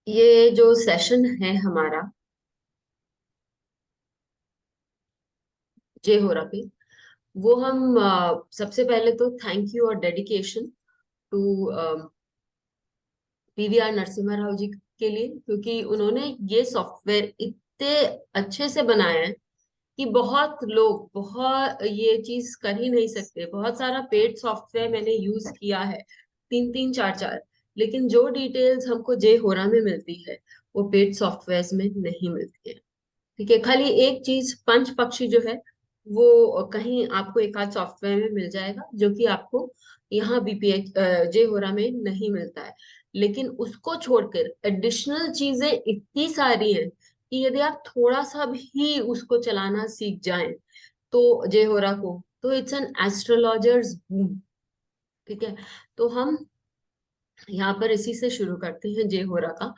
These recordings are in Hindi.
ये जो सेशन है हमारा जे हो रहा पे, वो हम सबसे पहले तो थैंक यू और dedication to PVR Narasimha Rao ji के लिए, क्योंकि उन्होंने ये सॉफ्टवेयर इतने अच्छे से बनाया है कि बहुत लोग बहुत ये चीज कर ही नहीं सकते। बहुत सारा पेड सॉफ्टवेयर मैंने यूज किया है, तीन तीन चार चार, लेकिन जो डिटेल्स हमको जे होरा में मिलती है वो पेड सॉफ्टवेयर में नहीं मिलती है। ठीक है, खाली एक चीज पंच पक्षी जो है वो कहीं आपको एक आध सॉफ्टवेयर में मिल जाएगा, जो कि आपको यहाँ बीपीएच जे होरा में नहीं मिलता है। लेकिन उसको छोड़कर एडिशनल चीजें इतनी सारी हैं कि यदि आप थोड़ा सा भी उसको चलाना सीख जाएं तो जे होरा को, तो इट्स एन एस्ट्रोलॉजर्स बूम। ठीक है, तो हम यहाँ पर इसी से शुरू करते हैं जे होरा का।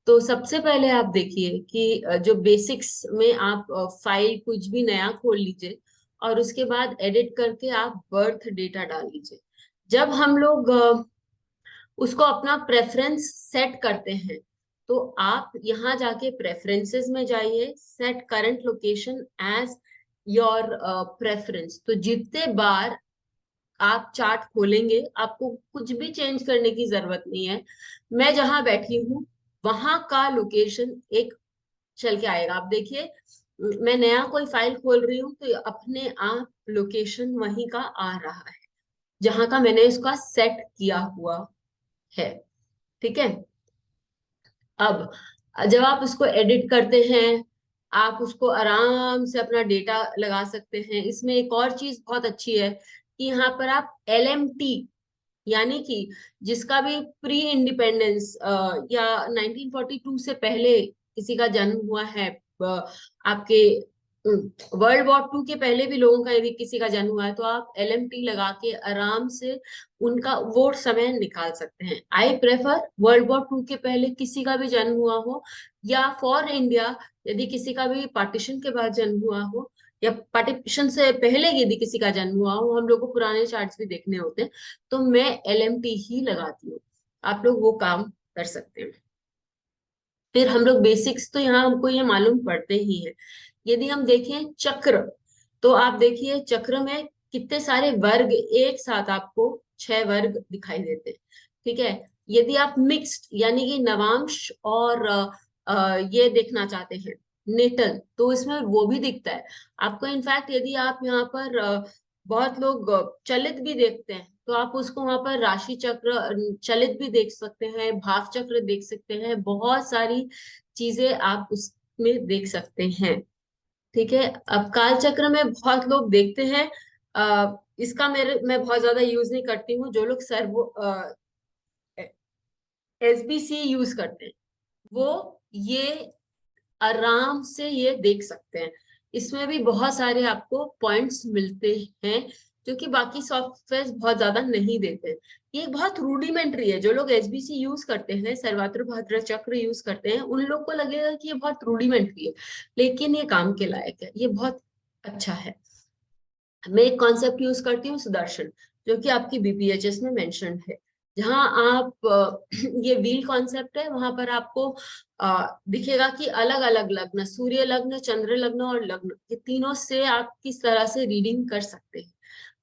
तो सबसे पहले आप देखिए कि जो बेसिक्स में आप फाइल कुछ भी नया खोल लीजिए और उसके बाद एडिट करके आप बर्थ डेटा डाल लीजिए। जब हम लोग उसको अपना प्रेफरेंस सेट करते हैं तो आप यहाँ जाके प्रेफरेंसेस में जाइए, set current location as your preference. तो जितने बार आप चार्ट खोलेंगे आपको कुछ भी चेंज करने की जरूरत नहीं है। मैं जहां बैठी हूँ वहां का लोकेशन एक चल के आएगा। आप देखिए, मैं नया कोई फाइल खोल रही हूँ तो ये अपने आप लोकेशन वहीं का आ रहा है जहां का मैंने इसका सेट किया हुआ है। ठीक है, अब जब आप उसको एडिट करते हैं आप उसको आराम से अपना डेटा लगा सकते हैं। इसमें एक और चीज बहुत अच्छी है कि यहाँ पर आप एलएमटी, यानी कि जिसका भी प्री इंडिपेंडेंस या 1942 से पहले किसी का जन्म हुआ है, आपके वर्ल्ड वॉर टू के पहले भी लोगों का यदि किसी का जन्म हुआ है तो आप एलएमटी लगा के आराम से उनका वो समय निकाल सकते हैं। I prefer World War two के पहले किसी का भी जन्म हुआ हो, या फॉर इंडिया यदि किसी का भी पार्टीशन के बाद जन्म हुआ हो, या पार्टीशन से पहले यदि किसी का जन्म हुआ हो, हम लोग को पुराने चार्ट्स भी देखने होते हैं, तो मैं एलएमटी ही लगाती हूँ। आप लोग वो काम कर सकते हैं। फिर हम लोग बेसिक्स तो यहाँ हमको ये मालूम पड़ते ही है। यदि हम देखें चक्र, तो आप देखिए चक्र में कितने सारे वर्ग एक साथ आपको 6 वर्ग दिखाई देते हैं। ठीक है, यदि आप मिक्स्ड यानी कि नवांश और ये देखना चाहते हैं नेटल, तो इसमें वो भी दिखता है आपको। इनफैक्ट यदि आप यहाँ पर बहुत लोग चलित भी देखते हैं तो आप उसको वहां पर राशि चक्र, चलित भी देख सकते हैं, भाव चक्र देख सकते हैं, बहुत सारी चीजें आप उसमें देख सकते हैं। ठीक है, अब काल चक्र में बहुत लोग देखते हैं। इसका मैं बहुत ज्यादा यूज नहीं करती हूँ। जो लोग सर्वो एसबीसी यूज करते हैं वो ये आराम से ये देख सकते हैं। इसमें भी बहुत सारे आपको पॉइंट्स मिलते हैं जो कि बाकी सॉफ्टवेयर बहुत ज्यादा नहीं देते हैं। ये बहुत रूडिमेंट्री है। जो लोग एसबीसी यूज करते हैं, सर्वात्र भाद्र चक्र यूज करते हैं, उन लोग को लगेगा कि ये बहुत रूडिमेंट्री है, लेकिन ये काम के लायक है, ये बहुत अच्छा है। मैं एक कॉन्सेप्ट यूज करती हूँ सुदर्शन, जो कि आपकी बीपीएचएस में मेंशन्ड है। जहां आप ये व्हील कॉन्सेप्ट है, वहां पर आपको दिखेगा कि अलग अलग लग्न, सूर्य लग्न, चंद्र लग्न और लग्न, ये तीनों से आप किस तरह से रीडिंग कर सकते हैं।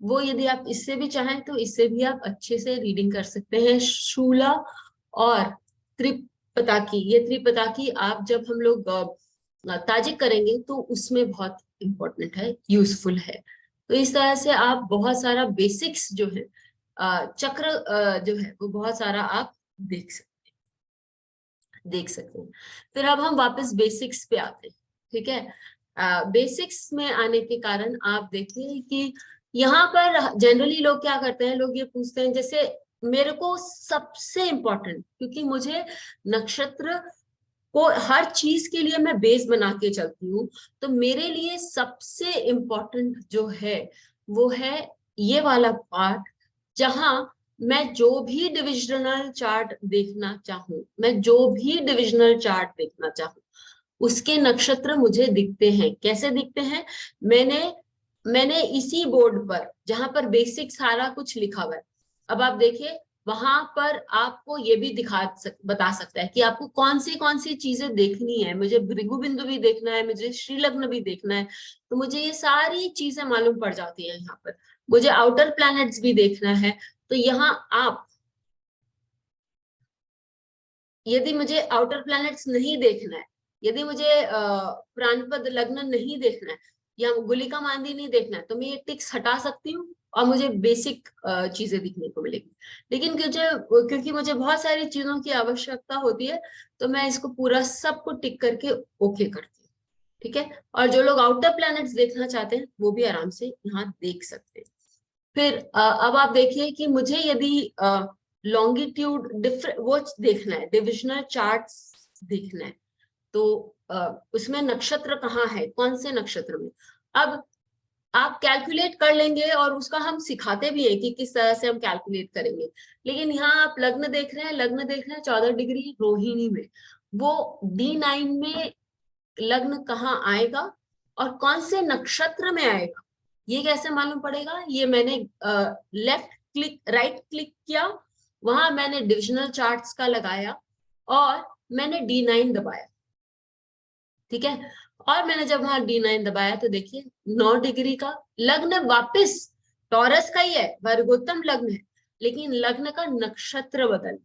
वो यदि आप इससे भी चाहें तो इससे भी आप अच्छे से रीडिंग कर सकते हैं। शूला और त्रिपताकी, ये त्रिपताकी आप जब हम लोग ताजिक करेंगे तो उसमें बहुत इंपॉर्टेंट है, यूजफुल है। तो इस तरह से आप बहुत सारा बेसिक्स जो है चक्र जो है वो बहुत सारा आप देख सकते हैं। फिर अब हम वापस बेसिक्स पे आते हैं। ठीक है, बेसिक्स में आने के कारण आप देखिए कि यहाँ पर जनरली लोग क्या करते हैं, लोग ये पूछते हैं, जैसे मेरे को सबसे इम्पोर्टेंट, क्योंकि मुझे नक्षत्र को हर चीज के लिए मैं बेस बना के चलती हूँ, तो मेरे लिए सबसे इम्पोर्टेंट जो है वो है ये वाला पार्ट, जहां मैं जो भी डिविजनल चार्ट देखना चाहूँ, मैं जो भी डिविजनल चार्ट देखना चाहूँ उसके नक्षत्र मुझे दिखते हैं। कैसे दिखते हैं? मैंने मैंने इसी बोर्ड पर जहां पर बेसिक सारा कुछ लिखा हुआ है। अब आप देखिए, वहां पर आपको ये भी बता सकता है कि आपको कौन सी चीजें देखनी है। मुझे भृगु बिंदु भी देखना है, मुझे श्रीलग्न भी देखना है, तो मुझे ये सारी चीजें मालूम पड़ जाती है यहाँ पर। मुझे आउटर प्लैनेट्स भी देखना है, तो यहाँ आप, यदि मुझे आउटर प्लैनेट्स नहीं देखना है, यदि मुझे प्राणपद लग्न नहीं देखना है या गुलिका मांदी नहीं देखना है, तो मैं ये टिक्स हटा सकती हूँ और मुझे बेसिक चीजें दिखने को मिलेगी। लेकिन क्योंकि मुझे बहुत सारी चीजों की आवश्यकता होती है, तो मैं इसको पूरा सबको टिक करके ओके करती हूँ। ठीक है, और जो लोग आउटर प्लैनेट्स देखना चाहते हैं वो भी आराम से यहाँ देख सकते हैं। फिर अब आप देखिए कि मुझे यदि लॉन्गिट्यूड डिफरेंट वो देखना है, डिविजनल चार्ट्स देखना है, तो उसमें नक्षत्र कहाँ है, कौन से नक्षत्र में। अब आप कैलकुलेट कर लेंगे और उसका हम सिखाते भी हैं कि किस तरह से हम कैलकुलेट करेंगे। लेकिन यहाँ आप लग्न देख रहे हैं, लग्न देख रहे हैं 14 डिग्री रोहिणी में, वो D9 में लग्न कहाँ आएगा और कौन से नक्षत्र में आएगा, ये कैसे मालूम पड़ेगा। ये मैंने लेफ्ट क्लिक, राइट क्लिक किया, वहां मैंने डिविजनल चार्ट्स का लगाया और मैंने D9 दबाया। ठीक है, और मैंने जब वहां D9 दबाया तो देखिए 9 डिग्री का लग्न वापस टॉरस का ही है, वर्गोत्तम लग्न है, लेकिन लग्न का नक्षत्र बदल,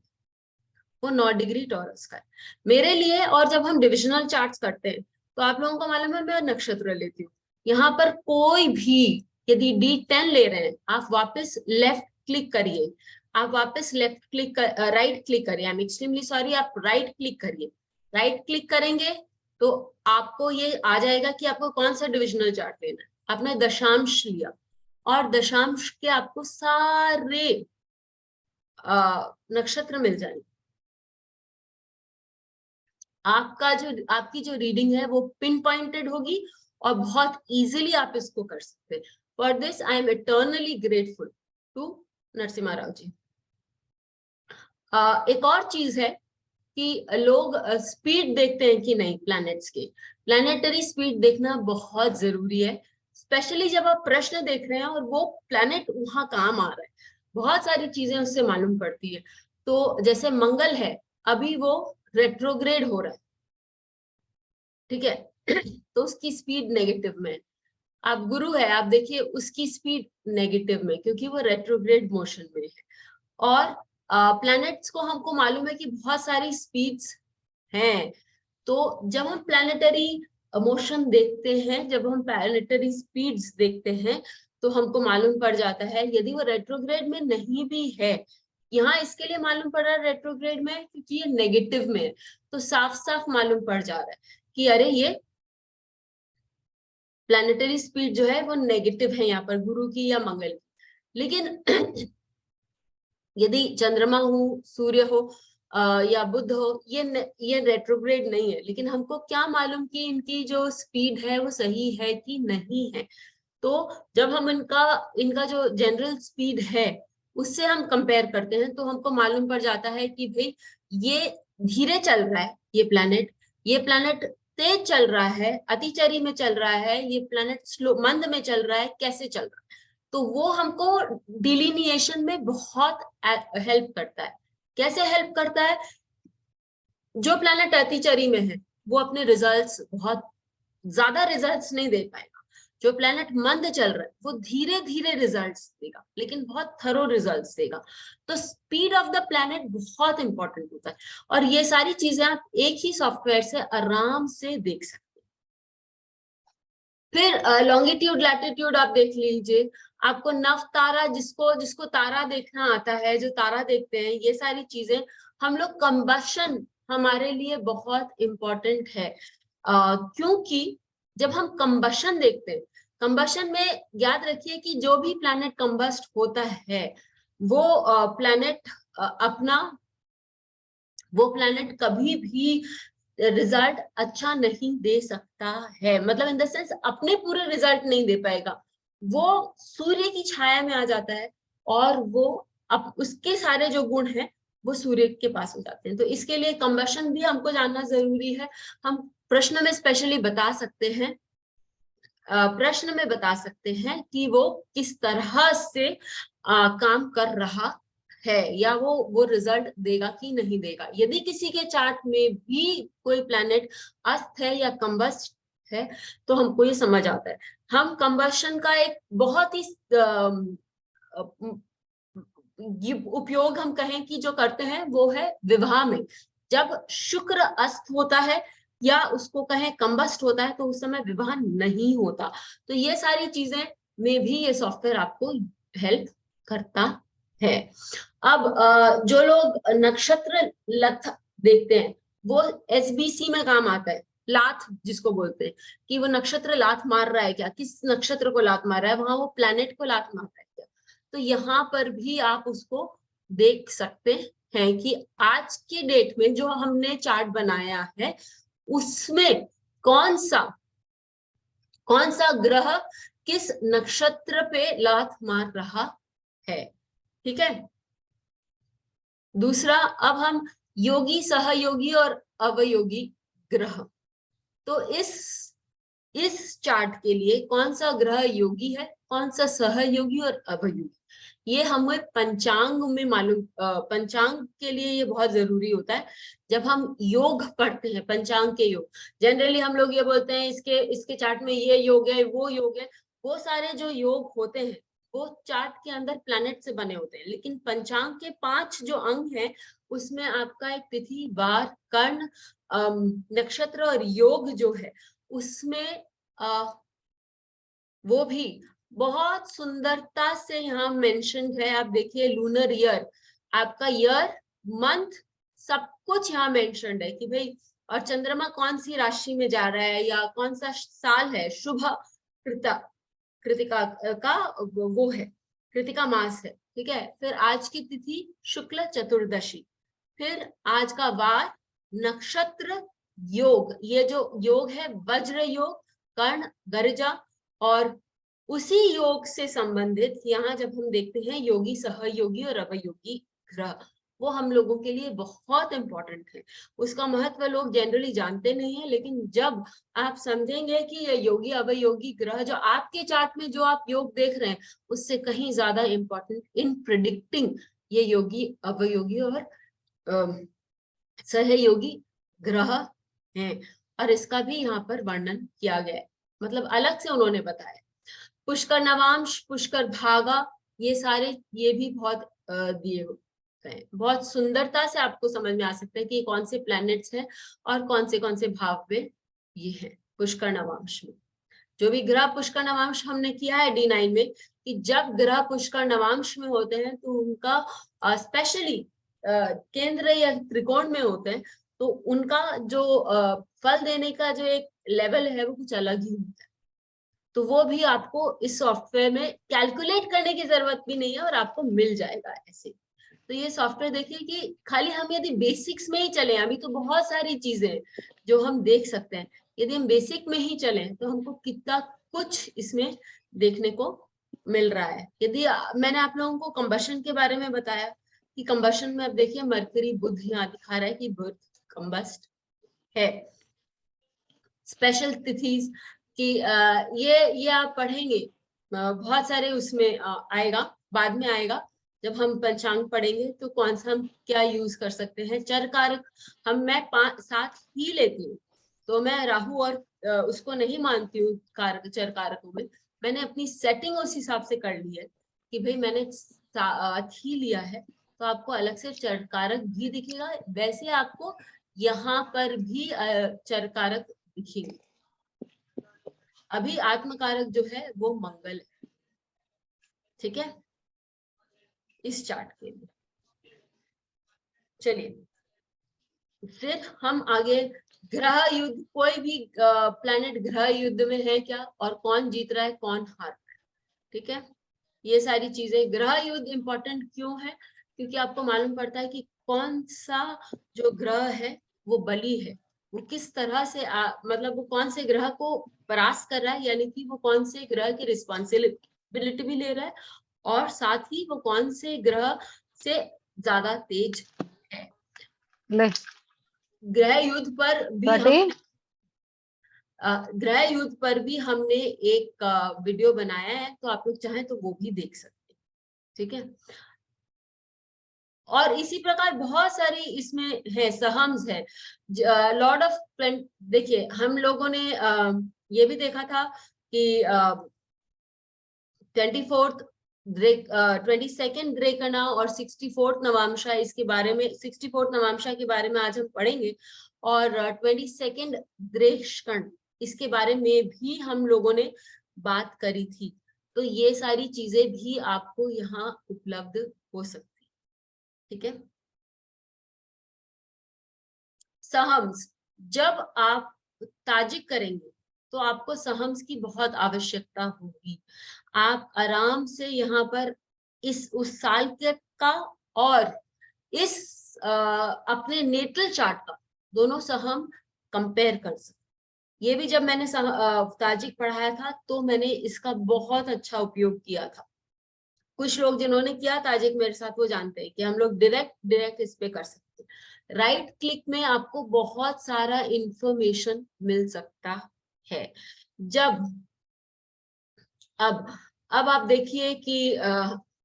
वो 9 डिग्री टॉरस का है मेरे लिए। और जब हम डिविजनल चार्ट्स करते हैं तो आप लोगों को मालूम है मैं नक्षत्र लेती हूँ। यहाँ पर कोई भी यदि D10 ले रहे हैं, आप वापस लेफ्ट क्लिक करिए, आप वापस लेफ्ट क्लिक राइट क्लिक करिए, आई एम एक्सट्रीमली सॉरी, आप राइट क्लिक करिए। राइट क्लिक करेंगे तो आपको ये आ जाएगा कि आपको कौन सा डिविजनल चार्ट लेना है। आपने दशांश लिया और दशांश के आपको सारे नक्षत्र मिल जाएंगे। आपकी जो रीडिंग है वो पिन पॉइंटेड होगी और बहुत इजीली आप इसको कर सकते हैं। For this I am eternally grateful to Narasimha Rao ji. एक और चीज है कि लोग स्पीड देखते हैं कि नहीं प्लैनेट्स के, प्लैनेटरी स्पीड देखना बहुत जरूरी है, स्पेशली जब आप प्रश्न देख रहे हैं और वो प्लैनेट वहां काम आ रहा है, बहुत सारी चीजें उससे मालूम पड़ती है। तो जैसे मंगल है, अभी वो रेट्रोग्रेड हो रहा है, ठीक है तो उसकी स्पीड नेगेटिव में है। आप गुरु है, आप देखिए उसकी स्पीड नेगेटिव में, क्योंकि वो रेट्रोग्रेड मोशन में है। और प्लैनेट्स को हमको मालूम है कि बहुत सारी स्पीड्स हैं, तो जब हम प्लैनेटरी मोशन देखते हैं, जब हम प्लैनेटरी स्पीड्स देखते हैं, तो हमको मालूम पड़ जाता है यदि वो रेट्रोग्रेड में नहीं भी है। यहाँ इसके लिए मालूम पड़ रहा है रेट्रोग्रेड में क्योंकि ये नेगेटिव में है, तो साफ साफ मालूम पड़ जा रहा है कि अरे ये प्लैनेटरी स्पीड जो है वो नेगेटिव है यहाँ पर गुरु की या मंगल की। लेकिन यदि चंद्रमा हो, सूर्य हो या बुध हो, ये रेट्रोग्रेड नहीं है, लेकिन हमको क्या मालूम कि इनकी जो स्पीड है वो सही है कि नहीं है। तो जब हम इनका इनका जो जनरल स्पीड है उससे हम कंपेयर करते हैं, तो हमको मालूम पड़ जाता है कि भाई ये धीरे चल रहा है, ये प्लैनेट तेज चल रहा है, अतिचरी में चल रहा है, ये प्लैनेट स्लो मंद में चल रहा है, कैसे चल रहा है। तो वो हमको डिलीनिएशन में बहुत हेल्प करता है। कैसे हेल्प करता है, जो प्लैनेट अतिचरी में है वो अपने रिजल्ट्स बहुत ज्यादा रिजल्ट्स नहीं दे पाएगा, जो प्लैनेट मंद चल रहा है वो धीरे धीरे रिजल्ट्स देगा लेकिन बहुत थरो रिजल्ट्स देगा। तो स्पीड ऑफ द प्लैनेट बहुत इंपॉर्टेंट होता है, और ये सारी चीजें आप एक ही सॉफ्टवेयर से आराम से देख सकते हैं। फिर लॉन्गिट्यूड लैटिट्यूड आप देख लीजिए, आपको नव तारा, जिसको जिसको तारा देखना आता है, जो तारा देखते हैं, ये सारी चीजें हम लोग कंबशन हमारे लिए बहुत इंपॉर्टेंट है। क्योंकि जब हम कंबशन देखते हैं, कंबशन में याद रखिए कि जो भी प्लैनेट कंबस्ट होता है वो प्लैनेट अपना वो प्लैनेट कभी भी रिजल्ट अच्छा नहीं दे सकता है, मतलब इन द सेंस अपने पूरे रिजल्ट नहीं दे पाएगा। वो सूर्य की छाया में आ जाता है और वो अब उसके सारे जो गुण हैं वो सूर्य के पास हो जाते हैं। तो इसके लिए कंबशन भी हमको जानना जरूरी है। हम प्रश्न में स्पेशली बता सकते हैं, प्रश्न में बता सकते हैं कि वो किस तरह से काम कर रहा है या वो रिजल्ट देगा कि नहीं देगा। यदि किसी के चार्ट में भी कोई प्लैनेट अस्त है या कंबस्ट है तो हमको ये समझ आता है। हम कंबशन का एक बहुत ही ये उपयोग हम कहें कि जो करते हैं वो है विवाह में। जब शुक्र अस्त होता है या उसको कहें कंबस्ट होता है तो उस समय विवाह नहीं होता। तो ये सारी चीजें में भी ये सॉफ्टवेयर आपको हेल्प करता है। अब जो लोग नक्षत्र लथ देखते हैं वो एसबीसी में काम आता है। लात जिसको बोलते हैं कि वो नक्षत्र लात मार रहा है क्या, किस नक्षत्र को लात मार रहा है, वहां वो प्लेनेट को लात मार रहा है क्या। तो यहाँ पर भी आप उसको देख सकते हैं कि आज की डेट में जो हमने चार्ट बनाया है उसमें कौन सा ग्रह किस नक्षत्र पे लात मार रहा है। ठीक है। दूसरा, अब हम योगी सहयोगी और अवयोगी ग्रह। तो इस चार्ट के लिए कौन सा ग्रह योगी है, कौन सा सहयोगी और अवयोगी, ये हमें पंचांग में मालूम। पंचांग के लिए ये बहुत जरूरी होता है। जब हम योग पढ़ते हैं, पंचांग के योग, जनरली हम लोग ये बोलते हैं इसके इसके चार्ट में ये योग है, वो योग है। वो सारे जो योग होते हैं वो चार्ट के अंदर प्लैनेट से बने होते हैं। लेकिन पंचांग के 5 जो अंग हैं उसमें आपका एक तिथि, वार, कर्ण, नक्षत्र और योग जो है उसमें वो भी बहुत सुंदरता से यहाँ मेंशन है। आप देखिए लूनर ईयर, आपका ईयर, मंथ, सब कुछ यहाँ मेंशनड है कि भाई, और चंद्रमा कौन सी राशि में जा रहा है या कौन सा साल है, शुभ कृता कृतिका का वो है, कृतिका मास है। ठीक है। फिर आज की तिथि शुक्ल चतुर्दशी, फिर आज का वार, नक्षत्र, योग, ये जो योग है वज्र योग, कर्ण, गर्जा, और उसी योग से संबंधित यहाँ जब हम देखते हैं योगी सहयोगी और अवयोगी ग्रह, वो हम लोगों के लिए बहुत इंपॉर्टेंट है। उसका महत्व लोग जनरली जानते नहीं है, लेकिन जब आप समझेंगे कि ये योगी अवयोगी ग्रह जो आपके चार्ट में जो आप योग देख रहे हैं उससे कहीं ज्यादा इंपॉर्टेंट इन प्रिडिक्टिंग ये योगी अवयोगी और सहयोगी ग्रह हैं। और इसका भी यहाँ पर वर्णन किया गया है, मतलब अलग से उन्होंने बताया। पुष्कर नवांश, पुष्कर भागा, ये सारे ये भी बहुत दिए होते हैं। बहुत सुंदरता से आपको समझ में आ सकता है कि कौन से प्लैनेट्स हैं और कौन से भाव में ये है पुष्कर नवांश में। जो भी ग्रह पुष्कर नवांश हमने किया है D9 में कि जब ग्रह पुष्कर नवांश में होते हैं तो उनका स्पेशली केंद्र या त्रिकोण में होते हैं तो उनका जो फल देने का जो एक लेवल है वो कुछ अलग ही होता है। तो वो भी आपको इस सॉफ्टवेयर में कैलकुलेट करने की जरूरत भी नहीं है और आपको मिल जाएगा ऐसे। तो ये सॉफ्टवेयर देखिए कि खाली हम यदि बेसिक्स में ही चले, अभी तो बहुत सारी चीजें हैं जो हम देख सकते हैं, यदि हम बेसिक में ही चले तो हमको कितना कुछ इसमें देखने को मिल रहा है। यदि मैंने आप लोगों को कंबशन के बारे में बताया कि कंबशन में अब देखिए मरकरी बुध यहाँ दिखा रहा है कि बुध कंबस्ट है। स्पेशल तिथिस कि ये आप पढ़ेंगे, बहुत सारे उसमें आएगा, बाद में आएगा जब हम पंचांग पढ़ेंगे तो कौन सा हम क्या यूज कर सकते हैं। चर कारक मैं 7 ही लेती हूँ, तो मैं राहु और उसको नहीं मानती हूँ कारक, चर कारकों में। मैंने अपनी सेटिंग उस हिसाब से कर ली है कि भाई मैंने 7 ही लिया है, तो आपको अलग से चर कारक भी दिखेगा। वैसे आपको यहाँ पर भी चर कारक दिखेंगे। अभी आत्मकारक जो है वो मंगल है। ठीक है, इस चार्ट के लिए। चलिए फिर हम आगे ग्रह युद्ध, कोई भी प्लैनेट ग्रह युद्ध में है क्या और कौन जीत रहा है कौन हार रहा है। ठीक है, ये सारी चीजें। ग्रह युद्ध इंपॉर्टेंट क्यों है, क्योंकि आपको मालूम पड़ता है कि कौन सा जो ग्रह है वो बली है, वो किस तरह से मतलब वो कौन से ग्रह को परास्त कर रहा है, यानी कि वो कौन से ग्रह की रिस्पॉन्सिबिलिटी भी ले रहा है, और साथ ही वो कौन से ग्रह से ज्यादा तेज है। ग्रह युद्ध पर भी हम ग्रह युद्ध पर भी हमने एक वीडियो बनाया है, तो आप लोग चाहें तो वो भी देख सकते हैं। ठीक है। और इसी प्रकार बहुत सारी इसमें है, सहम्स है, लॉर्ड ऑफ देखिए हम लोगों ने ये भी देखा था कि 24th 22nd द्रेकणा और 64th नवामशा, इसके बारे में 64th नवामशा के बारे में आज हम पढ़ेंगे, और 22nd द्रेक्षण इसके बारे में भी हम लोगों ने बात करी थी। तो ये सारी चीजें भी आपको यहाँ उपलब्ध हो सकती, ठीक है। सहम्स, जब आप ताजिक करेंगे तो आपको सहम्स की बहुत आवश्यकता होगी। आप आराम से यहाँ पर उस साल के का और इस अपने नेटल चार्ट का दोनों सहम कंपेयर कर सकते। ये भी जब मैंने ताजिक पढ़ाया था तो मैंने इसका बहुत अच्छा उपयोग किया था। कुछ लोग जिन्होंने किया ताजिक मेरे साथ वो जानते हैं कि हम लोग डायरेक्ट इस पे कर सकते हैं। राइट क्लिक में आपको बहुत सारा इंफॉर्मेशन मिल सकता है। जब अब अब आप देखिए कि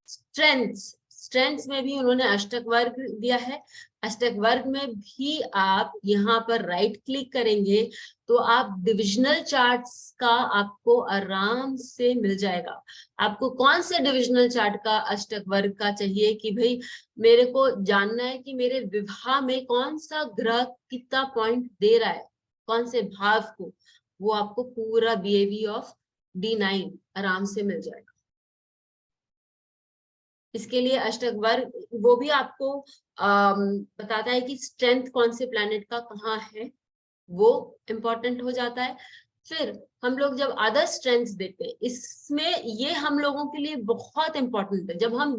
स्ट्रेंथ्स में भी उन्होंने अष्टक वर्ग दिया है। अष्टक वर्ग में भी आप यहाँ पर राइट क्लिक करेंगे तो आप डिविजनल चार्ट्स का आपको आराम से मिल जाएगा। आपको कौन से डिविजनल चार्ट का अष्टक वर्ग का चाहिए कि भाई मेरे को जानना है कि मेरे विवाह में कौन सा ग्रह कितना पॉइंट दे रहा है, कौन से भाव को, वो आपको पूरा BAV ऑफ D9 आराम से मिल जाएगा। इसके लिए अष्टक वर्ग वो भी आपको बताता है कि स्ट्रेंथ कौन से प्लैनेट का कहाँ है, वो इम्पोर्टेंट हो जाता है। फिर हम लोग जब अदर स्ट्रेंथ्स देखते हैं, इसमें ये हम लोगों के लिए बहुत इंपॉर्टेंट है। जब हम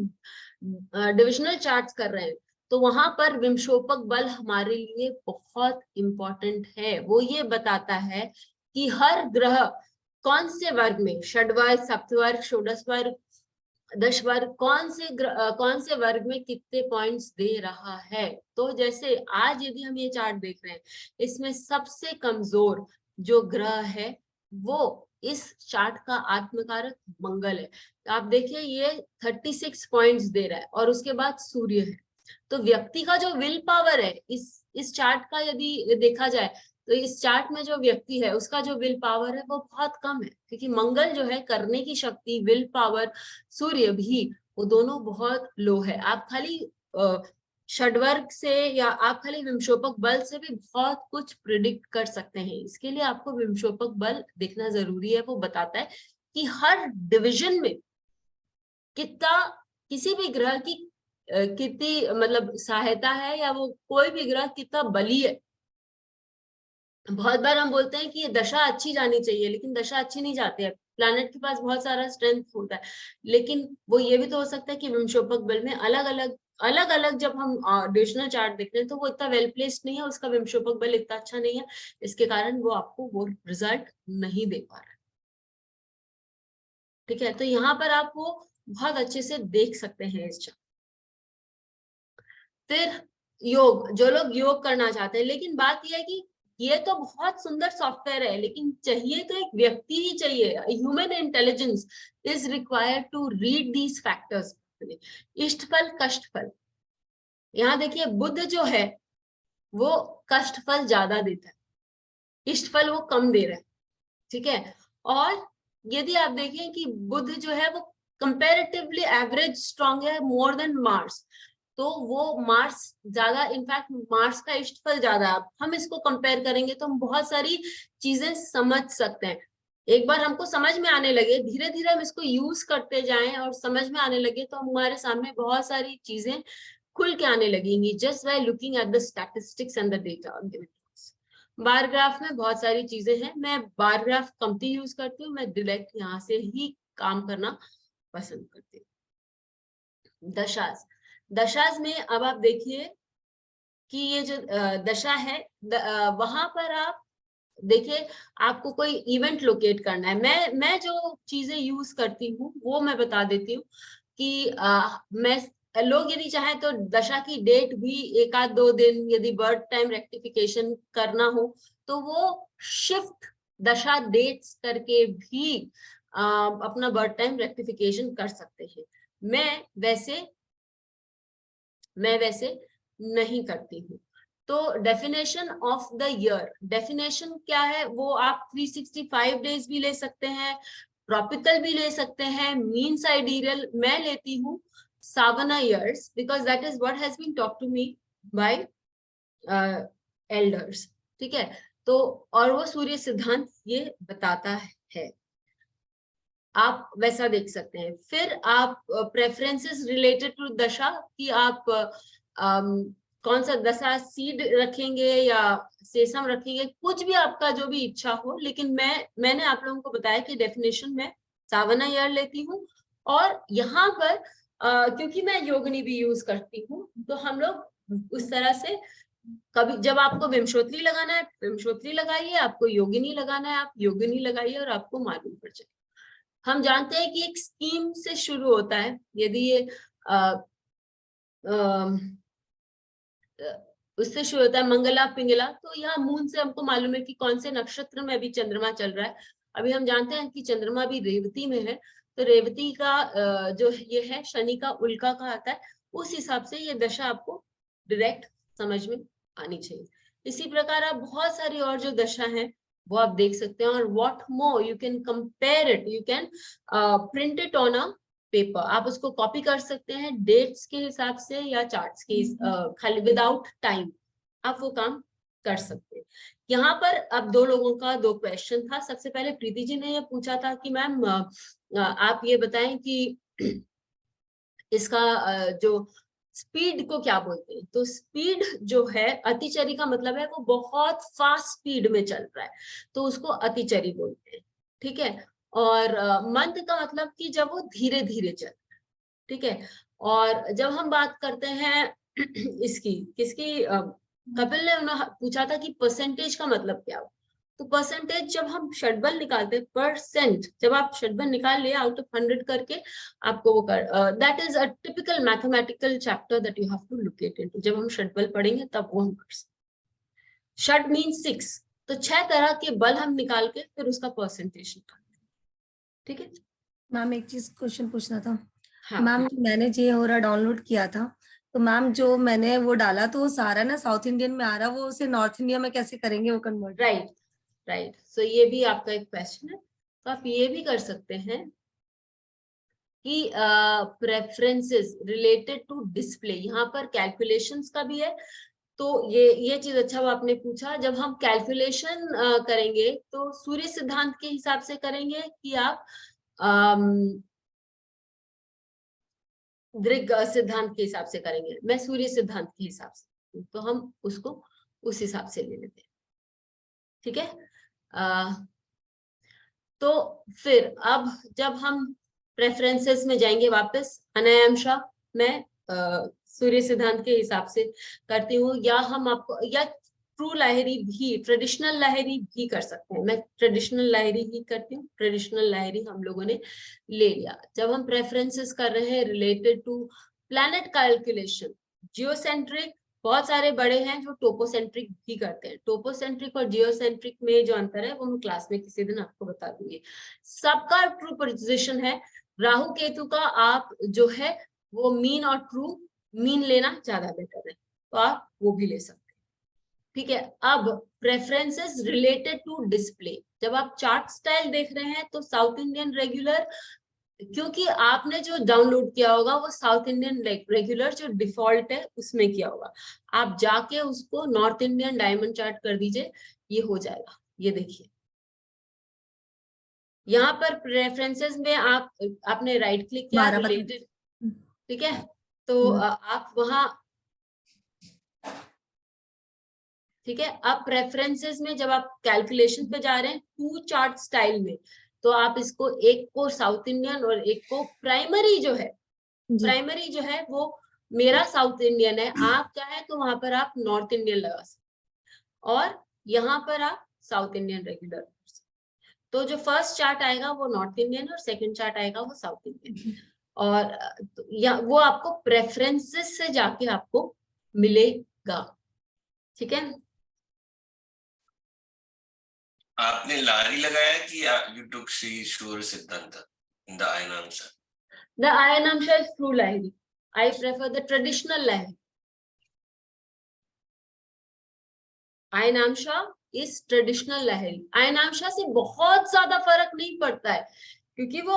डिविजनल चार्ट्स कर रहे हैं तो वहां पर विमशोपक बल हमारे लिए बहुत इंपॉर्टेंट है। वो ये बताता है कि हर ग्रह कौन से वर्ग में, षडवर्ग, सप्तवर्ग, षोडश वर्ग, 10 वर्ग, कौन से वर्ग में कितने पॉइंट्स दे रहा है। तो जैसे आज यदि हम ये चार्ट देख रहे हैं, इसमें सबसे कमजोर जो ग्रह है वो इस चार्ट का आत्मकारक मंगल है। तो आप देखिए ये 36 पॉइंट्स दे रहा है और उसके बाद सूर्य है। तो व्यक्ति का जो विल पावर है इस चार्ट का यदि देखा जाए तो इस चार्ट में जो व्यक्ति है उसका जो विल पावर है वो बहुत कम है, क्योंकि मंगल जो है करने की शक्ति, विल पावर, सूर्य भी, वो दोनों बहुत लो है। आप खाली षडवर्ग से या आप खाली विमशोपक बल से भी बहुत कुछ प्रिडिक्ट कर सकते हैं। इसके लिए आपको विमशोपक बल देखना जरूरी है। वो बताता है कि हर डिविजन में कितना किसी भी ग्रह की कितनी मतलब सहायता है, या वो कोई भी ग्रह कितना बली है। बहुत बार हम बोलते हैं कि ये दशा अच्छी जानी चाहिए, लेकिन दशा अच्छी नहीं जाती है। प्लैनेट के पास बहुत सारा स्ट्रेंथ होता है, लेकिन वो ये भी तो हो सकता है कि विमशोपक बल में अलग अलग जब हम डिविजनल चार्ट देखते हैं तो वो इतना वेल प्लेस्ड नहीं है, उसका विमशोपक बल इतना अच्छा नहीं है, इसके कारण वो आपको वो रिजल्ट नहीं दे पा रहा है। ठीक है, तो यहाँ पर आप वो बहुत अच्छे से देख सकते हैं इस चार्ट। फिर योग, जो लोग योग करना चाहते हैं, लेकिन बात यह है कि ये तो बहुत सुंदर सॉफ्टवेयर है, लेकिन चाहिए तो एक व्यक्ति ही चाहिए। Human intelligence is required to read these factors. इष्टफल कष्टफल, यहाँ देखिए बुध जो है वो कष्टफल ज्यादा देता है, इष्टफल वो कम दे रहा है। ठीक है, और यदि आप देखें कि बुध जो है वो कंपेरेटिवली एवरेज स्ट्रॉन्ग है मोर देन मार्स, तो वो मार्स ज्यादा, इनफैक्ट मार्स का इष्टफल ज्यादा है। हम इसको कंपेयर करेंगे तो हम बहुत सारी चीजें समझ सकते हैं। एक बार हमको समझ में आने लगे, धीरे धीरे हम इसको यूज करते जाएं और समझ में आने लगे, तो हमारे सामने बहुत सारी चीजें खुल के आने लगेंगी, just by looking at the statistics and the data. Bar graph में बहुत सारी चीजें हैं, मैं बार ग्राफ कमती यूज करती हूँ, मैं डायरेक्ट यहाँ से ही काम करना पसंद करती हूँ। दशास, दशास में अब आप देखिए कि ये जो दशा है, वहां पर आप देखिए आपको कोई इवेंट लोकेट करना है। मैं जो चीजें यूज करती हूँ वो मैं बता देती हूँ कि मैं लोग यदि चाहे तो दशा की डेट भी एक आध 2 दिन, यदि बर्थ टाइम रेक्टिफिकेशन करना हो तो वो शिफ्ट दशा डेट्स करके भी अपना बर्थ टाइम रेक्टिफिकेशन कर सकते हैं। मैं वैसे मैं वैसे नहीं करती हूँ। तो definition of the year, definition क्या है, वो आप 365 डेज भी ले सकते हैं, ट्रॉपिकल भी ले सकते हैं, मीन साइडेरियल। मैं लेती हूँ सावना years because that is what has been talk to me by elders. ठीक है, तो और वो सूर्य सिद्धांत ये बताता है, आप वैसा देख सकते हैं। फिर आप प्रेफरेंसेस रिलेटेड टू दशा कि आप कौन सा दशा सीड रखेंगे या सेसम रखेंगे, कुछ भी आपका जो भी इच्छा हो। लेकिन मैंने आप लोगों को बताया कि डेफिनेशन में सावना ईयर लेती हूँ। और यहाँ पर क्योंकि मैं योगिनी भी यूज करती हूँ, तो हम लोग उस तरह से कभी जब आपको विमशोत्री लगाना है विमशोत्री लगाइए, आपको योगिनी लगाना है आप योगिनी लगाइए, और आपको मालूम पड़ जाए। हम जानते हैं कि एक स्कीम से शुरू होता है। यदि ये उससे शुरू होता है मंगला पिंगला, तो यहाँ मून से हमको मालूम है कि कौन से नक्षत्र में अभी चंद्रमा चल रहा है। अभी हम जानते हैं कि चंद्रमा अभी रेवती में है, तो रेवती का जो ये है शनि का उल्का का आता है, उस हिसाब से ये दशा आपको डायरेक्ट समझ में आनी चाहिए। इसी प्रकार आप बहुत सारी और जो दशा है वो आप देख सकते हैं। और what more you can compare it, you can print it on a paper. आप उसको कॉपी कर सकते हैं डेट्स के हिसाब से या चार्ट्स के खाली विदाउट टाइम आप वो काम कर सकते हैं। यहाँ पर अब दो लोगों का दो क्वेश्चन था। सबसे पहले प्रीति जी ने ये पूछा था कि मैम आप ये बताएं कि इसका जो स्पीड को क्या बोलते हैं। तो स्पीड जो है, अतिचरी का मतलब है वो बहुत फास्ट स्पीड में चल रहा है, तो उसको अतिचरी बोलते हैं। ठीक है, और मंद का मतलब कि जब वो धीरे धीरे चल रहा है। ठीक है, और जब हम बात करते हैं इसकी किसकी कपिल ने पूछा था कि परसेंटेज का मतलब क्या हो। तो परसेंटेज जब हम षडबल निकालते हैं, परसेंट जब आप षडबल निकाल लिया आउट ऑफ 100 करके, आपको वो कर that is a typical mathematical chapter that you have to look it into. जब हम षडबल पढ़ेंगे तब वो हम कर सकते। षड मीन 6, तो 6 तरह के बल हम निकाल के फिर उसका परसेंटेज निकालते हैं। ठीक है मैम, एक चीज क्वेश्चन पूछना था। हाँ मैम, मैंने जे हो रहा डाउनलोड किया था, तो मैम जो मैंने वो डाला तो वो सारा ना साउथ इंडियन में आ रहा, वो उसे नॉर्थ इंडिया में कैसे करेंगे वो कन्वर्ट? राइट राइट, सो ये भी आपका एक क्वेश्चन है। तो आप ये भी कर सकते हैं कि प्रेफरेंसेस रिलेटेड टू डिस्प्ले, यहाँ पर कैलकुलेशंस का भी है। तो ये चीज अच्छा वो आपने पूछा। जब हम कैलकुलेशन करेंगे तो सूर्य सिद्धांत के हिसाब से करेंगे कि आप दृग सिद्धांत के हिसाब से करेंगे। मैं सूर्य सिद्धांत के हिसाब से, तो हम उसको उस हिसाब से ले लेते हैं। ठीक है, तो फिर अब जब हम प्रेफरेंसेस में जाएंगे वापस, अनायाम शाह मैं सूर्य सिद्धांत के हिसाब से करती हूँ, या हम आपको या ट्रू लाहिरी भी, ट्रेडिशनल लाहिरी भी कर सकते हैं। मैं ट्रेडिशनल लाहिरी ही करती हूँ, ट्रेडिशनल लाहिरी हम लोगों ने ले लिया। जब हम प्रेफरेंसेस कर रहे हैं related to planet calculation, geocentric, बहुत सारे बड़े हैं जो टोपोसेंट्रिक भी करते हैं। टोपोसेंट्रिक और जियोसेंट्रिक में जो अंतर है वो मैं क्लास में किसी दिन आपको बता दूंगी। सबका ट्रू पोजीशन है। राहु केतु का आप जो है वो मीन और ट्रू, मीन लेना ज्यादा बेटर है, तो आप वो भी ले सकते हैं। ठीक है, अब प्रेफरेंसेस रिलेटेड टू डिस्प्ले, जब आप चार्ट स्टाइल देख रहे हैं तो साउथ इंडियन रेगुलर, क्योंकि आपने जो डाउनलोड किया होगा वो साउथ इंडियन रेगुलर जो डिफॉल्ट है उसमें किया होगा। आप जाके उसको नॉर्थ इंडियन डायमंड चार्ट कर दीजिए, ये हो जाएगा। ये देखिए यहाँ पर प्रेफरेंसेस में आपने राइट क्लिक किया, 12 पता। रिलेटेड। ठीक है, तो आप वहां, ठीक है, अब प्रेफरेंसेस में जब आप कैलकुलेशन पे जा रहे हैं टू चार्ट स्टाइल में, तो आप इसको एक को साउथ इंडियन और एक को प्राइमरी जो है, प्राइमरी जो है वो मेरा साउथ इंडियन है, आप चाहे तो वहां पर आप नॉर्थ इंडियन लगा सकते, और यहाँ पर आप साउथ इंडियन रेगुलर। तो जो फर्स्ट चार्ट आएगा वो नॉर्थ इंडियन और सेकंड चार्ट आएगा वो साउथ इंडियन। और या वो आपको प्रेफरेंसेस से जाके आपको मिलेगा। ठीक है, आपने लारी लगाया कि you took Sri Surya Siddhanta in the Ayanamsha? the Ayanamsha is true Lahiri. I prefer the traditional Lahiri. Ayanamsha is traditional Lahiri. आयनांशा से बहुत ज्यादा फर्क नहीं पड़ता है, क्योंकि वो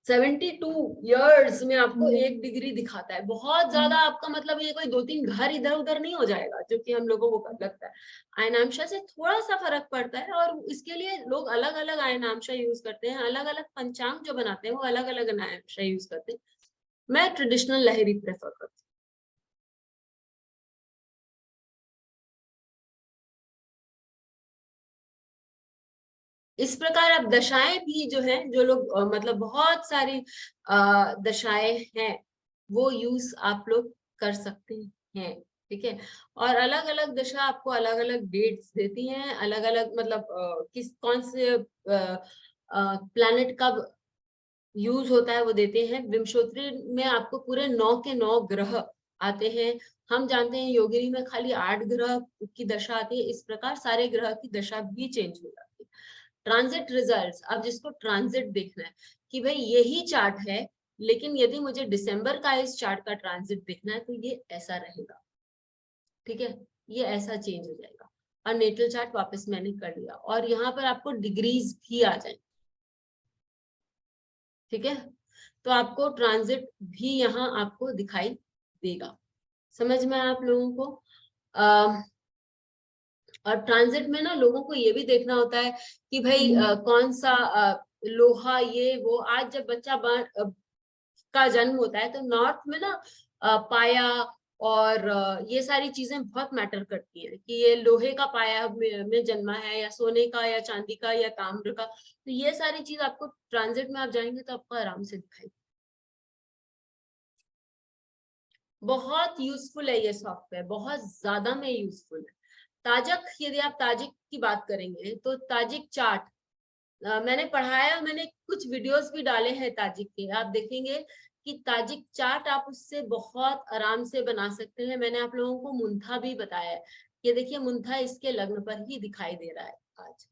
72 इयर्स में आपको 1 डिग्री दिखाता है। बहुत ज्यादा आपका मतलब ये कोई 2-3 घर इधर उधर नहीं हो जाएगा, जो कि हम लोगों को लगता है। आयनांशा से थोड़ा सा फर्क पड़ता है, और इसके लिए लोग अलग अलग आयनांशा यूज करते हैं। अलग अलग पंचांग जो बनाते हैं वो अलग अलग आयनांशा यूज करते हैं। मैं ट्रेडिशनल लहरी प्रेफर करती हूँ। इस प्रकार अब दशाएं भी जो है, जो लोग मतलब बहुत सारी दशाएं हैं, वो यूज आप लोग कर सकते हैं। ठीक है। और अलग अलग दशा आपको अलग अलग डेट्स देती हैं, अलग अलग मतलब किस कौन से प्लैनेट कब यूज होता है वो देते हैं। विंशोत्तरी में आपको पूरे 9 के 9 ग्रह आते हैं। हम जानते हैं योगिनी में खाली 8 ग्रह की दशा आती है। इस प्रकार सारे ग्रह की दशा भी चेंज हो जाती है। ट्रांजिट रिजल्ट्स, अब जिसको ट्रांजिट देखना है कि भाई यही चार्ट है, लेकिन यदि मुझे दिसंबर का इस चार्ट का ट्रांजिट देखना है तो ये ऐसा रहेगा। ठीक है, ये ऐसा चेंज हो जाएगा। और नेटल चार्ट वापस मैंने कर लिया, और यहाँ पर आपको डिग्रीज भी आ जाएंगे। ठीक है, तो आपको ट्रांजिट भी यहाँ आपको दिखाई देगा। समझ में आप लोगों को? और ट्रांजिट में ना लोगों को ये भी देखना होता है कि भाई कौन सा लोहा ये वो। आज जब बच्चा का जन्म होता है तो नॉर्थ में ना पाया और ये सारी चीजें बहुत मैटर करती हैं कि ये लोहे का पाया में जन्मा है, या सोने का, या चांदी का, या ताम्र का। तो ये सारी चीज आपको ट्रांजिट में आप जाएंगे तो आपको आराम से दिखाई। बहुत यूजफुल है ये सॉफ्टवेयर, बहुत ज्यादा में यूजफुल है। ताजिक, यदि आप ताजिक की बात करेंगे तो ताजिक चार्ट मैंने पढ़ाया, मैंने कुछ वीडियोस भी डाले हैं ताजिक के। आप देखेंगे कि ताजिक चार्ट आप उससे बहुत आराम से बना सकते हैं। मैंने आप लोगों को मुंथा भी बताया है। ये देखिए मुंथा इसके लग्न पर ही दिखाई दे रहा है आज।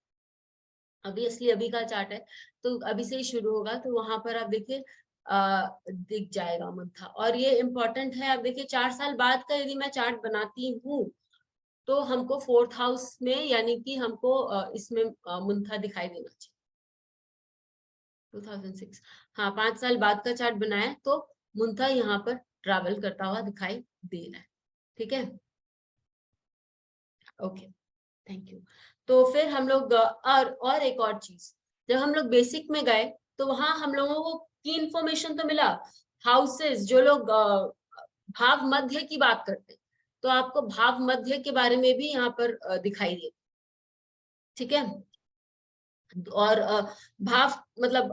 अभी असली अभी का चार्ट है, तो अभी से ही शुरू होगा, तो वहां पर आप देखिए दिख जाएगा मुंथा। और ये इम्पोर्टेंट है। आप देखिए 4 साल बाद का यदि मैं चार्ट बनाती हूँ तो हमको 4th हाउस में, यानी कि हमको इसमें मुंथा दिखाई देना चाहिए। 2006, हाँ 5 साल बाद का चार्ट बनाया तो मुंथा यहाँ पर ट्रैवल करता हुआ दिखाई दे रहा है। ठीक है, ओके, थैंक यू। तो फिर हम लोग और एक और चीज, जब हम लोग बेसिक में गए तो वहां हम लोगों को की इंफॉर्मेशन तो मिला। हाउसेस, जो लोग भाव मध्य की बात करते हैं, तो आपको भाव मध्य के बारे में भी यहाँ पर दिखाई दे। ठीक है, और भाव मतलब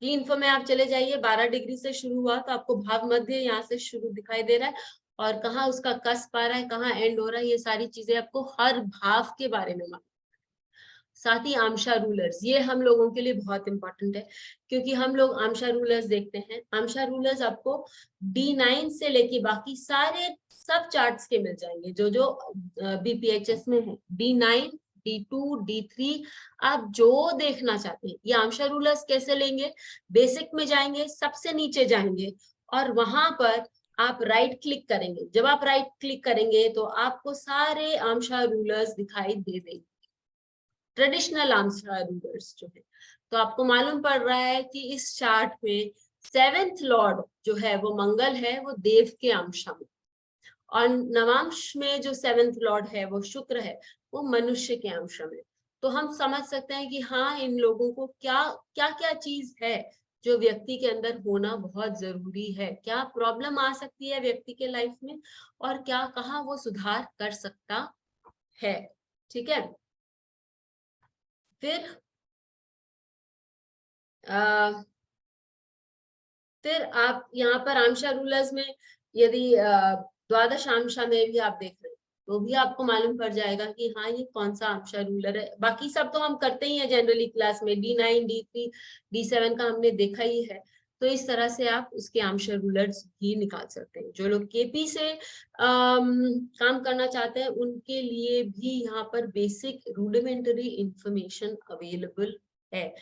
की इन्फो में आप चले जाइए, 12 डिग्री से शुरू हुआ तो आपको भाव मध्य यहाँ से शुरू दिखाई दे रहा है, और कहाँ उसका कस्प आ रहा है, कहाँ एंड हो रहा है, ये सारी चीजें आपको हर भाव के बारे में मालूम। साथ ही आमशा रूलर्स, ये हम लोगों के लिए बहुत इंपॉर्टेंट है, क्योंकि हम लोग आमशा रूलर्स देखते हैं। आमशा रूलर्स आपको D9 से लेके बाकी सारे सब चार्ट्स के मिल जाएंगे, जो जो BPHS में है। D9, D2, D3, आप जो देखना चाहते हैं। ये आमशा रूलर्स कैसे लेंगे? बेसिक में जाएंगे, सबसे नीचे जाएंगे, और वहां पर आप राइट क्लिक करेंगे। जब आप राइट क्लिक करेंगे तो आपको सारे आमशा रूलर्स दिखाई दे देंगे, ट्रेडिशनल आमशा रूलर्स जो है। तो आपको मालूम पड़ रहा है कि इस चार्ट में 7th लॉर्ड जो है वो मंगल है, वो देव के अंश में, और नवांश में जो 7th लॉर्ड है वो शुक्र है, वो मनुष्य के अंश में। तो हम समझ सकते हैं कि हाँ, इन लोगों को क्या क्या क्या चीज है जो व्यक्ति के अंदर होना बहुत जरूरी है, क्या प्रॉब्लम आ सकती है व्यक्ति के लाइफ में, और क्या कहाँ वो सुधार कर सकता है। ठीक है, फिर फिर आप यहाँ पर आमशा रूलर्स में यदि द्वादश आमशा में भी आप देख रहे हैं तो भी आपको मालूम पड़ जाएगा कि हाँ ये कौन सा आमशा रूलर है। बाकी सब तो हम करते ही हैं जनरली क्लास में, D9, D3, D7 का हमने देखा ही है। तो इस तरह से आप उसके आमशा रूलर्स भी निकाल सकते हैं। जो लोग KP से काम करना चाहते हैं उनके लिए भी यहाँ पर बेसिक रूडिमेंटरी इंफॉर्मेशन अवेलेबल है।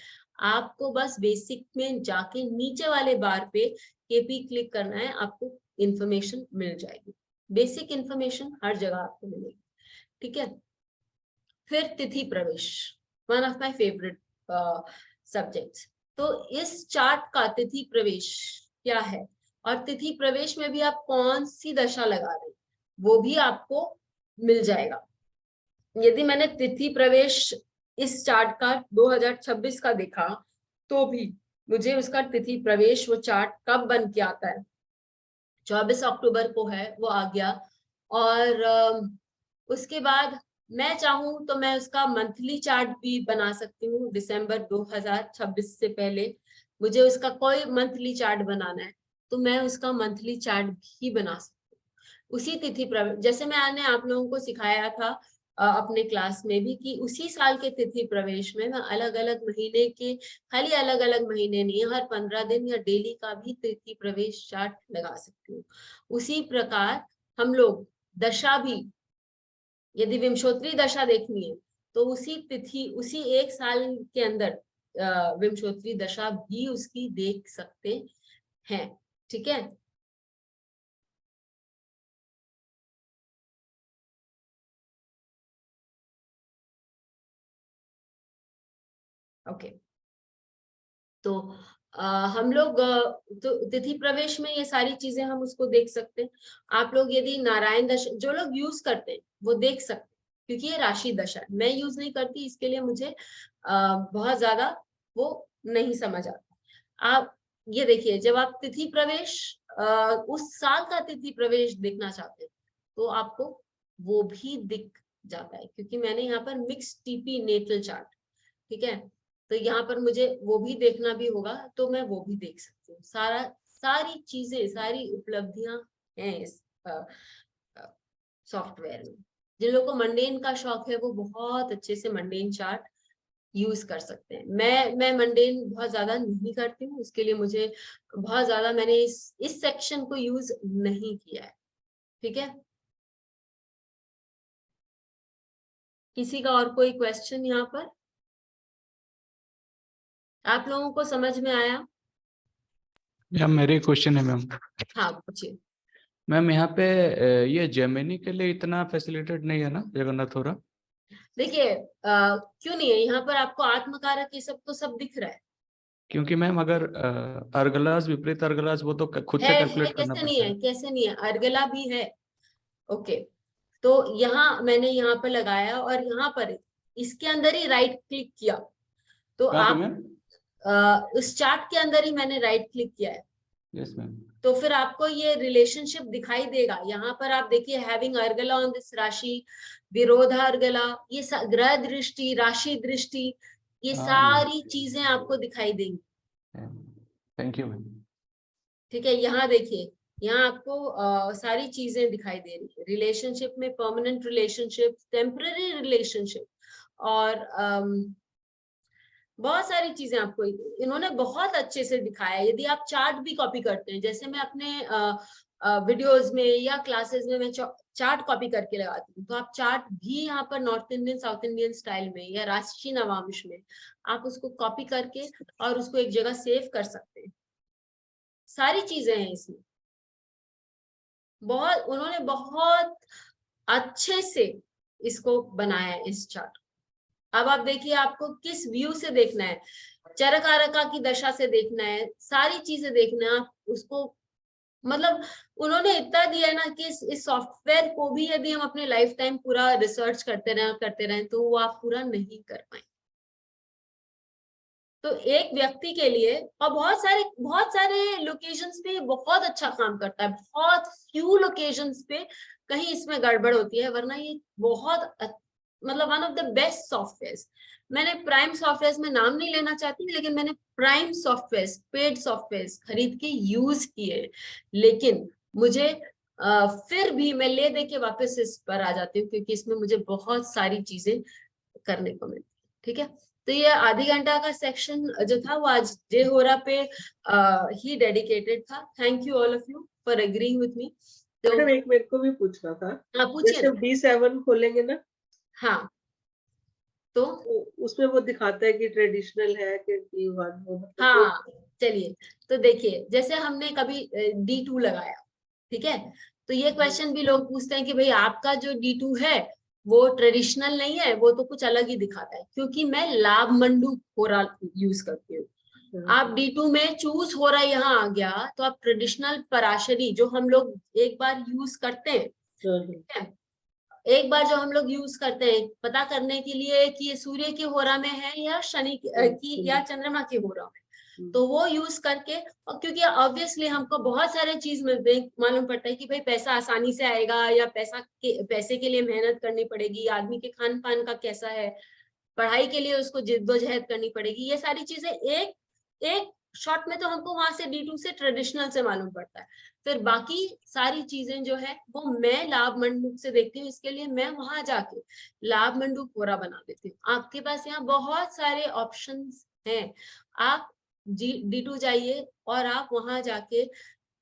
आपको बस बेसिक में जाके नीचे वाले बार पे KP क्लिक करना है, आपको इंफॉर्मेशन मिल जाएगी। बेसिक इंफॉर्मेशन हर जगह आपको मिलेगी। ठीक है। फिर तिथि प्रवेश, one of my favourite subjects. तो इस चार्ट का तिथि प्रवेश क्या है और तिथि प्रवेश में भी आप कौन सी दशा लगा रहे हैं वो भी आपको मिल जाएगा। यदि मैंने तिथि प्रवेश इस चार्ट का 2026 का देखा तो भी मुझे उसका तिथि प्रवेश वो चार्ट कब बन के आता है, 24 अक्टूबर को है वो आ गया। और उसके बाद मैं चाहूं तो मैं उसका मंथली चार्ट भी बना सकती हूँ। दिसंबर 2026 से पहले मुझे उसका कोई मंथली चार्ट बनाना है तो मैं उसका मंथली चार्ट भी बना सकती हूँ उसी तिथि प्रवेश। जैसे मैंने आप लोगों को सिखाया था अपने क्लास में भी कि उसी साल के तिथि प्रवेश में मैं अलग अलग महीने के, खाली अलग अलग महीने नहीं, हर 15 दिन या डेली का भी तिथि प्रवेश चार्ट लगा सकती हूँ। उसी प्रकार हम लोग दशा भी, यदि विंशोत्तरी दशा देखनी है तो उसी तिथि, उसी एक साल के अंदर विंशोत्तरी दशा भी उसकी देख सकते हैं। ठीक है। ओके। तो हम लोग तो तिथि प्रवेश में ये सारी चीजें हम उसको देख सकते हैं। आप लोग यदि नारायण दशा जो लोग यूज करते हैं वो देख सकते हैं क्योंकि ये राशि दशा है। मैं यूज नहीं करती इसके लिए मुझे बहुत ज्यादा वो नहीं समझ आता। आप ये देखिए, जब आप तिथि प्रवेश उस साल का तिथि प्रवेश देखना चाहते हैं तो आपको वो भी दिख जाता है क्योंकि मैंने यहाँ पर मिक्स टीपी नेटल चार्ट, ठीक है, तो यहाँ पर मुझे वो भी देखना भी होगा तो मैं वो भी देख सकती हूँ। सारी चीजें, सारी उपलब्धियां हैं इस सॉफ्टवेयर में। जिन लोगों को मंडेन का शौक है वो बहुत अच्छे से मंडेन चार्ट यूज कर सकते हैं। मैं मंडेन बहुत ज्यादा नहीं करती हूँ, उसके लिए मुझे बहुत ज्यादा मैंने इस सेक्शन को यूज नहीं किया है। ठीक है। किसी का और कोई क्वेश्चन यहाँ पर? आप लोगों को समझ में आया? मैम मेरी क्वेश्चन है मैम। हाँ पूछिए। मैम यहाँ पे ये जेमिनी के लिए इतना फैसिलिटेड नहीं है ना जगन्नाथोरा? देखिए क्यों नहीं है, यहाँ पर आपको आत्मकारक ये सब तो सब दिख रहा है। क्योंकि मैम अगर अर्गलास विपरीत अर्गलास वो तो खुद से है कैलकुलेट करना कैसे नहीं पड़ता है, है। कैसे नहीं है, अर्गला भी है। ओके। तो यहाँ मैंने यहाँ पर लगाया और यहाँ पर इसके अंदर ही राइट क्लिक किया तो कहाँ पे आप मैम? उस चार्ट के अंदर ही मैंने राइट क्लिक किया है यस मैम। तो फिर आपको ये रिलेशनशिप दिखाई देगा। यहाँ पर आप देखिए, हैविंग अर्गला ऑन दिस राशि, विरोधा अर्गला, ये ग्रह दृष्टि, राशि दृष्टि, ये सारी चीजें आपको दिखाई देंगी। Thank you ma'am. ठीक है। यहाँ देखिए, यहाँ आपको सारी चीजें दिखाई दे रही है। रिलेशनशिप में परमानेंट रिलेशनशिप, टेम्पररी रिलेशनशिप और बहुत सारी चीजें आपको इन्होंने बहुत अच्छे से दिखाया है। यदि आप चार्ट भी कॉपी करते हैं, जैसे मैं अपने वीडियोस में या क्लासेस में मैं चार्ट कॉपी करके लगाती हूँ, तो आप चार्ट भी यहाँ पर north Indian, south Indian style में या राशि नवांश में आप उसको कॉपी करके और उसको एक जगह सेव कर सकते हैं। सारी चीजें हैं इसमें। उन्होंने बहुत अच्छे से इसको बनाया है इस चार्ट। अब आप देखिए, आपको किस व्यू से देखना है, चरकारका की दशा से देखना है, सारी चीजें देखना है आप उसको। मतलब उन्होंने इतना दिया है ना कि इस सॉफ्टवेयर को भी यदि हम अपने लाइफ टाइम पूरा रिसर्च करते रहे तो वो आप पूरा नहीं कर पाएंगे। तो एक व्यक्ति के लिए, और बहुत सारे लोकेशंस पे बहुत अच्छा काम करता है, बहुत फ्यू लोकेशंस पे कहीं इसमें गड़बड़ होती है, वरना ये बहुत मतलब one of the best software. मैंने प्राइम सॉफ्टवेयर में नाम नहीं लेना चाहती, लेकिन मैंने प्राइम सॉफ्टवेयर, पेड सॉफ्टवेयर खरीद के यूज किए, लेकिन मुझे फिर भी मैं ले दे के वापस इस पर आ जाती हूँ क्योंकि इसमें मुझे बहुत सारी चीजें करने को मिलती है। ठीक है। तो ये आधी घंटा का सेक्शन जो था वो आज जे होरा पे ही डेडिकेटेड था। Thank you all of you for agreeing with me. तो मैडम एक मेरे को भी पूछना था। हाँ पूछिए। जैसे D7 खोलेंगे ना, हाँ तो उसमें वो दिखाता है कि ट्रेडिशनल है कि D1 वो मतलब हाँ चलिए, तो देखिए जैसे हमने कभी D2 लगाया, ठीक है, तो ये क्वेश्चन भी लोग पूछते हैं कि भाई आपका जो D2 है वो ट्रेडिशनल नहीं है, वो तो कुछ अलग ही दिखाता है, क्योंकि मैं लाभ मंडूक होरा यूज करती हूँ। आप D2 में चूज हो रहा यहाँ आ गया, तो आप ट्रेडिशनल पराशरी जो हम लोग एक बार यूज करते हैं, ठीक है, एक बार जो हम लोग यूज करते हैं पता करने के लिए कि ये सूर्य की होरा में है या शनि की या चंद्रमा की होरा में, तो वो यूज करके, और क्योंकि ऑब्वियसली हमको बहुत सारे चीज मिलते हैं, मालूम पड़ता है कि भाई पैसा आसानी से आएगा या पैसे के लिए मेहनत करनी पड़ेगी, आदमी के खान पान का कैसा है, पढ़ाई के लिए उसको जिद्दोजहद करनी पड़ेगी, ये सारी चीजें एक शॉट में तो हमको वहां से D2 से ट्रेडिशनल से मालूम पड़ता है। फिर बाकी सारी चीजें जो है वो मैं लाभ मंडूक से देखती हूँ, इसके लिए मैं वहां जाके लाभ मंडूक होरा बना देती हूँ। आपके पास यहाँ बहुत सारे ऑप्शंस हैं, आप D2 जाइए और आप वहां जाके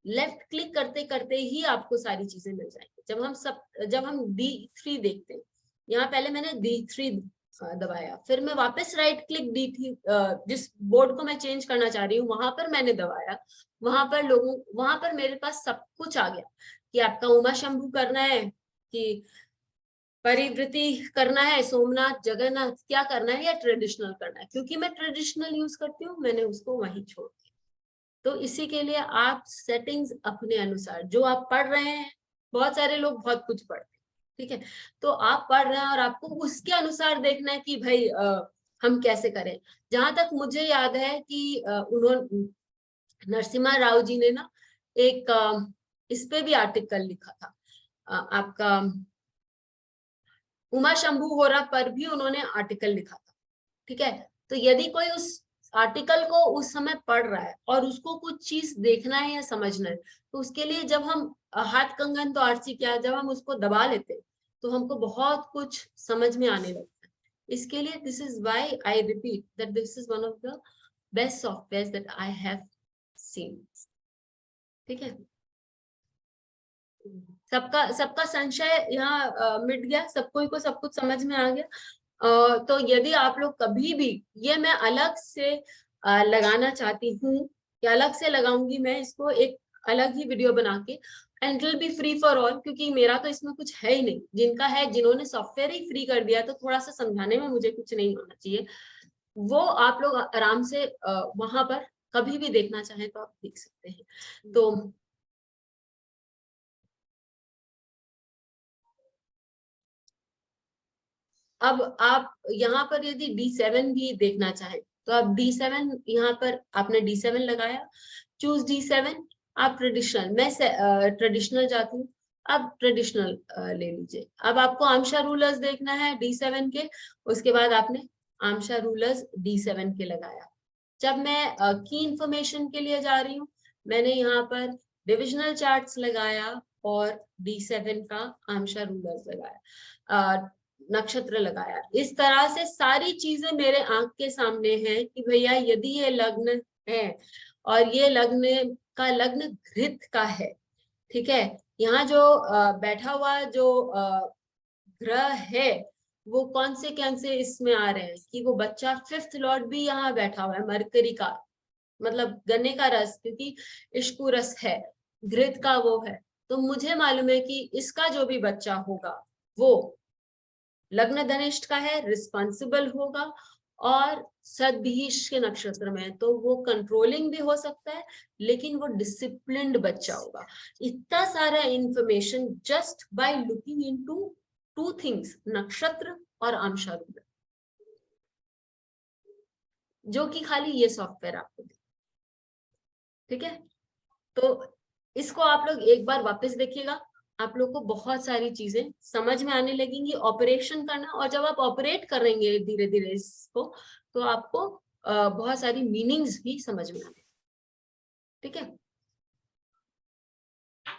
लेफ्ट क्लिक करते करते ही आपको सारी चीजें मिल जाएंगी। जब हम D3 देखते हैं, यहाँ पहले मैंने D3 दबाया, फिर मैं वापस राइट क्लिक D3 जिस बोर्ड को मैं चेंज करना चाह रही हूँ वहां पर मैंने दबाया, वहां पर मेरे पास सब कुछ आ गया कि आपका उमा शंभू करना है कि परिवृत्ति करना है, सोमनाथ जगन्नाथ क्या करना है या ट्रेडिशनल करना है। क्योंकि मैं ट्रेडिशनल यूज करती हूँ, मैंने उसको वहीं छोड़ दिया। तो इसी के लिए आप सेटिंग्स अपने अनुसार, जो आप पढ़ रहे हैं, बहुत सारे लोग बहुत कुछ पढ़ते हैं, ठीक है, तो आप पढ़ रहे हैं और आपको उसके अनुसार देखना है कि भाई हम कैसे करें। जहां तक मुझे याद है कि उन्होंने नरसिम्हा राव जी ने ना एक इस पे भी आर्टिकल लिखा था, आपका उमा शंभू होरा पर भी उन्होंने आर्टिकल लिखा था, ठीक है। तो यदि कोई उस आर्टिकल को उस समय पढ़ रहा है और उसको कुछ चीज देखना है या समझना है, तो उसके लिए जब हम हाथ कंगन तो आरसी क्या, जब हम उसको दबा लेते हैं तो हमको बहुत कुछ समझ में आने लगता है। इसके लिए this is why I repeat that this is one of the best software that I have seen, ठीक है। सबका संशय यहाँ मिट गया, सबको को सब कुछ समझ में आ गया। तो यदि आप लोग कभी भी, ये मैं अलग से लगाना चाहती हूँ कि अलग से लगाऊंगी मैं इसको, एक अलग ही वीडियो बना के, and it will be free for all, क्योंकि मेरा तो इसमें कुछ है ही नहीं। जिनका है, जिन्होंने सॉफ्टवेयर ही फ्री कर दिया, तो थोड़ा सा समझाने में मुझे कुछ नहीं होना चाहिए। वो आप लोग आराम से वहां पर कभी भी देखना चाहें तो आप देख सकते हैं। तो अब आप यहाँ पर यदि D7 भी देखना चाहें तो आप D7, यहाँ पर आपने D7 लगाया, चूज D7, आप ट्रेडिशनल, मैं ट्रेडिशनल जाती हूँ, अब ट्रेडिशनल ले लीजिए। अब आपको आमशा रूलर्स देखना है D7 के, उसके बाद आपने आमशा रूलर्स D7 के लगाया। जब मैं की इंफॉर्मेशन के लिए जा रही हूँ, मैंने यहाँ पर डिविजनल चार्ट्स लगाया और D7 का आमशा रूलर्स लगाया, नक्षत्र लगाया। इस तरह से सारी चीजें मेरे आंख के सामने हैं कि भैया यदि ये लग्न है और ये लग्न घृत का है, ठीक है। यहाँ जो बैठा हुआ जो ग्रह है वो कौन से इसमें आ रहे हैं कि वो बच्चा 5th लॉर्ड भी यहाँ बैठा हुआ है, मरकरी का, मतलब गन्ने का रस, क्योंकि इश्कु रस है, घृत का वो है। तो मुझे मालूम है कि इसका जो भी बच्चा होगा वो लग्न धनिष्ठ का है, रिस्पॉन्सिबल होगा, और सदभिष के नक्षत्र में, तो वो कंट्रोलिंग भी हो सकता है, लेकिन वो डिसिप्लिन्ड बच्चा होगा। इतना सारा information just by looking into 2 things, नक्षत्र और आमशा रूलर, जो कि खाली ये सॉफ्टवेयर आपको दे, ठीक है। तो इसको आप लोग एक बार वापस देखिएगा, आप लोग को बहुत सारी चीजें समझ में आने लगेंगी ऑपरेशन करना, और जब आप ऑपरेट करेंगे धीरे धीरे इसको, तो आपको बहुत सारी मीनिंग्स भी समझ में आने, ठीक है।